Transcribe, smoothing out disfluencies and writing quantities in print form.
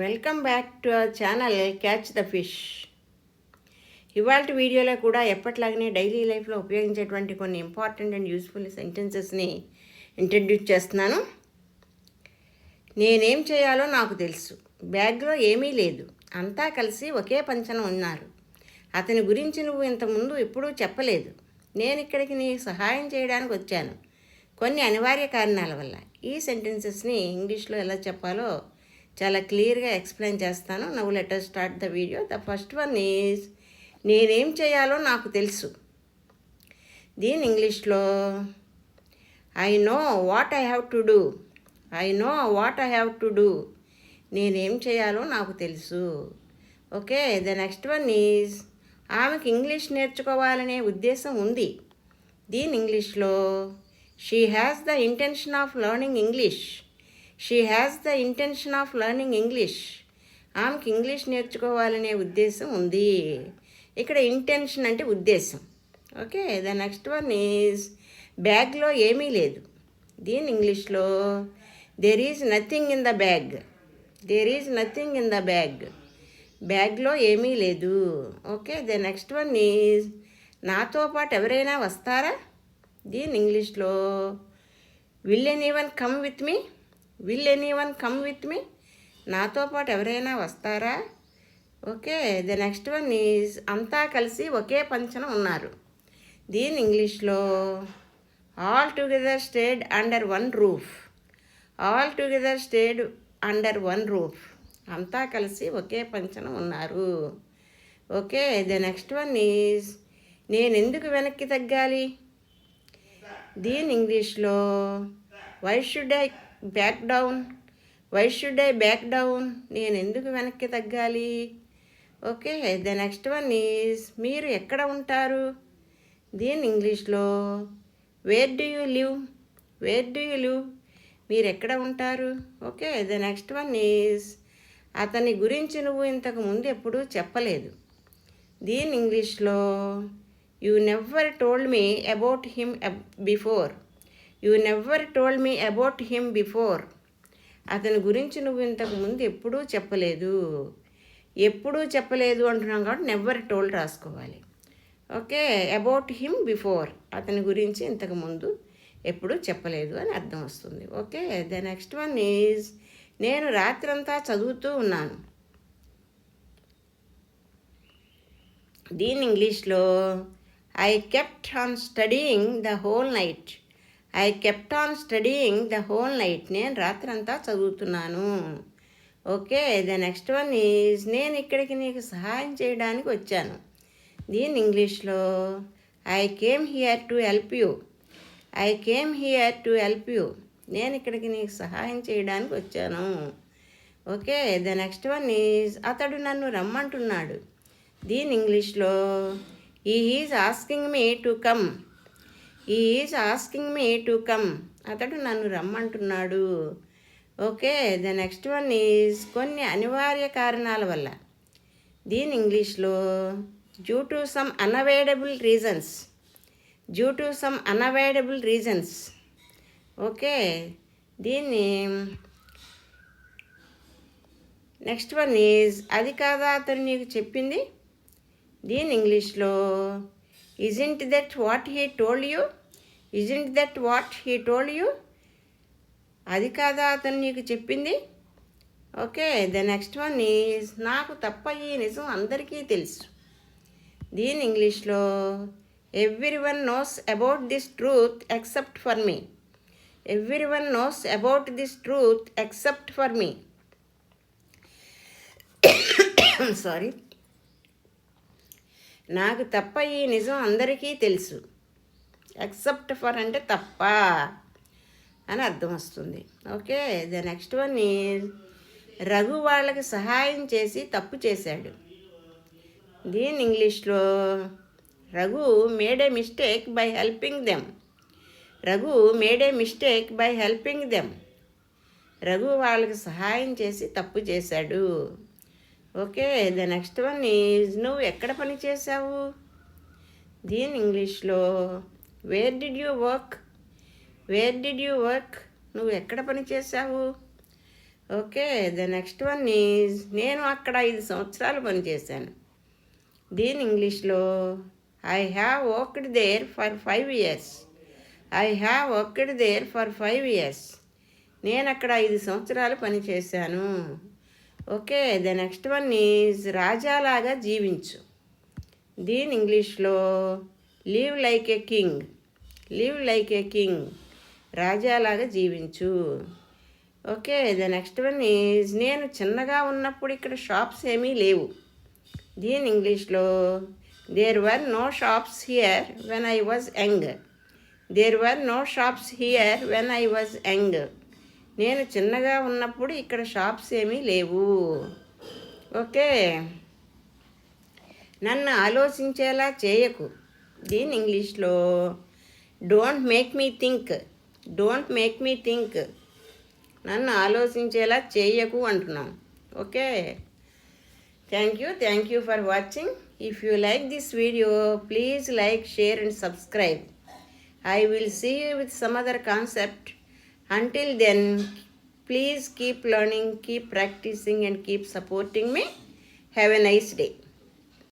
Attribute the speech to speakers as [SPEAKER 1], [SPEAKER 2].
[SPEAKER 1] Welcome back to our channel catch the fish. ఇవాళ వీడియోలో కూడా ఎప్పట్లాగనే డైలీ లైఫ్లో ఉపయోగించేటువంటి కొన్ని ఇంపార్టెంట్ అండ్ యూస్ఫుల్ సెంటెన్సెస్ని ఇంట్రడ్యూస్ చేస్తున్నాను. నేనేం చేయాలో నాకు తెలుసు. బ్యాగ్లో ఏమీ లేదు. అంతా కలిసి ఒకే పంచన ఉన్నారు. అతని గురించి నువ్వు ఇంతకుముందు ఎప్పుడూ చెప్పలేదు. నేను ఇక్కడికి నీ సహాయం చేయడానికి వచ్చాను కొన్ని అనివార్య కారణాల వల్ల. ఈ సెంటెన్సెస్ని ఇంగ్లీష్లో ఎలా చెప్పాలో చాలా క్లియర్గా ఎక్స్ప్లెయిన్ చేస్తాను. Now let us start the video. The first one is నేనేం చేయాలో నాకు తెలుసు. దీని ఇంగ్లీష్లో I know what I have to do. I know what I have to do. నేనేం చేయాలో నాకు తెలుసు. Okay, the next one is ఆమెకి ఇంగ్లీష్ నేర్చుకోవాలనే ఉద్దేశం ఉంది. దీని ఇంగ్లీష్లో she has the intention of learning English. She has the intention of learning English. ఆమెకి ఇంగ్లీష్ నేర్చుకోవాలనే ఉద్దేశం ఉంది. ఇక్కడ ఇంటెన్షన్ అంటే ఉద్దేశం. Okay, the next one is బ్యాగ్లో ఏమీ లేదు. దీని ఇంగ్లీష్లో there is nothing in the bag. There is nothing in the bag. బ్యాగ్లో ఏమీ లేదు. Okay, the next one is నాతో పాటు ఎవరైనా వస్తారా. దీని ఇంగ్లీష్లో will anyone come with me. Will anyone come with me. నాతో పాటు ఎవరైనా వస్తారా. Okay, the next one is అంతా కలిసి ఒకే పంచన ఉన్నారు. దీని ఇంగ్లీష్లో all together stayed under one roof. All together stayed under one roof. అంతా కలిసి ఒకే పంచన ఉన్నారు. Okay, the next one is నేను ఎందుకు వెనక్కి తగ్గాలి. దీని ఇంగ్లీష్లో why should I back down. Why should I back down. నేను ఎందుకు వెనక్కి తగ్గాలి. Okay, the next one is మీరు ఎక్కడ ఉంటారు. దీని ఇంగ్లీష్లో where do you live. Where do you live. మీరు ఎక్కడ ఉంటారు. Okay, the next one is అతని గురించి నువ్వు ఇంతకు ముందు ఎప్పుడూ చెప్పలేదు. దీని ఇంగ్లీష్లో you never told me about him before. You never told me about him before. అతని గురించి నువ్వు ఇంతకు ముందు ఎప్పుడూ చెప్పలేదు. ఎప్పుడూ చెప్పలేదు అంటున్నాం కాబట్టి నెవర్ టోల్డ్ రాసుకోవాలి. Okay, about him before. అతని గురించి ఇంతకు ముందు ఎప్పుడూ చెప్పలేదు అని అర్థం వస్తుంది. Okay, the next one is నేను రాత్రంతా చదువుతూ ఉన్నాను. దీని ఇంగ్లీష్లో I kept on studying the whole night. I kept on studying the whole night. నేను రాత్రంతా చదువుతున్నాను. Okay, the next one is నేను ఇక్కడికి నీకు సహాయం చేయడానికి వచ్చాను. దీని ఇంగ్లీష్లో I came here to help you. I came here to help you. నేను ఇక్కడికి నీకు సహాయం చేయడానికి వచ్చాను. Okay, the next one is అతడు నన్ను రమ్మంటున్నాడు. దీని ఇంగ్లీష్లో he is asking me to come. He is asking me to come. అతడు నన్ను రమ్మంటున్నాడు. Okay, the next one is కొన్ని అనివార్య కారణాల వల్ల. దీని ఇంగ్లీష్లో due to some unavoidable reasons. Due to some unavoidable reasons. Okay, దీన్ని నెక్స్ట్ వన్ ఈజ్ అది కాదా అతను నీకు చెప్పింది. దీని ఇంగ్లీష్లో isn't that what he told you. Isn't that what he told you. అది కాదా అతను నీకు చెప్పింది. Okay, the next one is నాకు తప్ప ఈ నిజం అందరికీ తెలుసు. దీని ఇంగ్లీష్లో every one knows about this truth except for me. Every one knows about this truth except for me. Sorry, నాకు తప్ప ఈ నిజం అందరికీ తెలుసు. ఎక్సెప్ట్ ఫర్ అంటే తప్ప అని అర్థం వస్తుంది. Okay, the next one is Raghu వాళ్ళకి సహాయం చేసి తప్పు చేశాడు. దీని ఇంగ్లీష్లో Raghu made A mistake by helping them. Raghu made A mistake by helping them. Raghu వాళ్ళకి సహాయం చేసి తప్పు చేశాడు. Okay, the next one is నువ్వు ఎక్కడ పని చేశావు. దీని ఇంగ్లీష్లో where did you work. Where did you work. నువ్వు ఎక్కడ పని చేశావు. Okay, the next one is నేను అక్కడ 5 సంవత్సరాలు పనిచేశాను. దీని ఇంగ్లీష్లో I have worked there for 5 years. I have worked there for 5 years. నేను అక్కడ 5 సంవత్సరాలు పనిచేశాను. Okay, the next one is రాజాలాగా జీవించు. దీని ఇంగ్లీష్లో live like a king. Live like a king. రాజాలాగా జీవించు. Okay, the next one is నేను చిన్నగా ఉన్నప్పుడు ఇక్కడ షాప్స్ ఏమీ లేవు. దీని ఇంగ్లీష్లో there were no shops here when I was young. There were no shops here when I was young. నేను చిన్నగా ఉన్నప్పుడు ఇక్కడ షాప్స్ ఏమీ లేవు. ఓకే, నన్ను ఆలోచించేలా చేయకు. దీని ఇంగ్లీష్లో don't make me think. Don't make me think. నన్ను ఆలోచించేలా చేయకు అంటున్నాం. Okay, thank you for watching. If you like this video, please like, share and subscribe. I will see you with some other concept. Until then, please keep learning, keep practicing and keep supporting me. Have a nice day.